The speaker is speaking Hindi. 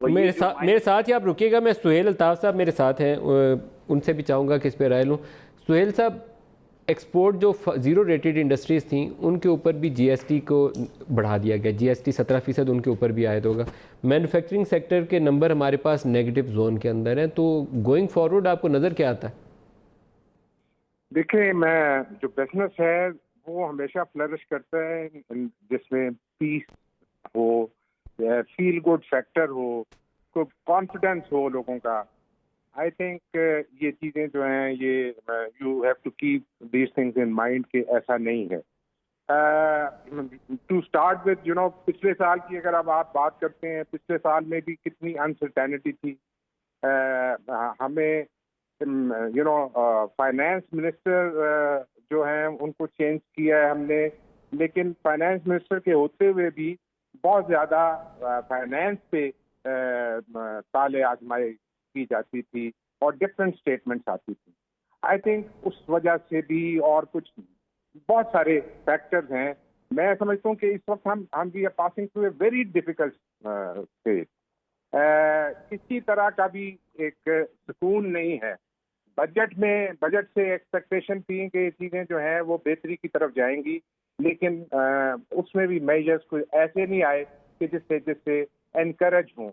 तो ये जो मेरे साथ ही आप रुकिएगा, मैं सुहेल अल्ताफ़ साहब मेरे साथ हैं, उनसे भी चाहूँगा कि इस पर राय लूँ। सुहेल साहब, एक्सपोर्ट जो ज़ीरो रेटेड इंडस्ट्रीज़ थी उनके ऊपर भी जीएसटी को बढ़ा दिया गया, जीएसटी 17% उनके ऊपर भी आयद होगा। मैन्युफैक्चरिंग सेक्टर के नंबर हमारे पास नेगेटिव जोन के अंदर हैं, तो गोइंग फॉरवर्ड आपको नज़र क्या आता है? देखिए, मैं जो बिजनेस है वो हमेशा फ्लरिश करता है जिसमें पीस हो, फील गुड फैक्टर हो, को कॉन्फिडेंस हो लोगों का। आई थिंक ये चीजें जो हैं ये you have to keep these things in mind कि ऐसा नहीं है। टू स्टार्ट विद पिछले साल की अगर अब आप बात करते हैं, पिछले साल में भी कितनी अनसर्टेनिटी थी। हमें फाइनेंस मिनिस्टर जो हैं उनको चेंज किया है हमने, लेकिन फाइनेंस मिनिस्टर के होते हुए भी बहुत ज्यादा फाइनेंस पे ताले आजमाई की जाती थी और डिफरेंट स्टेटमेंट्स आती थी। आई थिंक उस वजह से भी और कुछ बहुत सारे फैक्टर्स हैं। मैं समझता हूँ कि इस वक्त हम we are passing through a very difficult phase. किसी तरह का भी एक सुकून नहीं है। बजट से एक्सपेक्टेशन थी कि ये चीजें जो हैं वो बेहतरी की तरफ जाएंगी, लेकिन उसमें भी मेजर्स कोई ऐसे नहीं आए कि जिससे जिससे एनकरेज हों।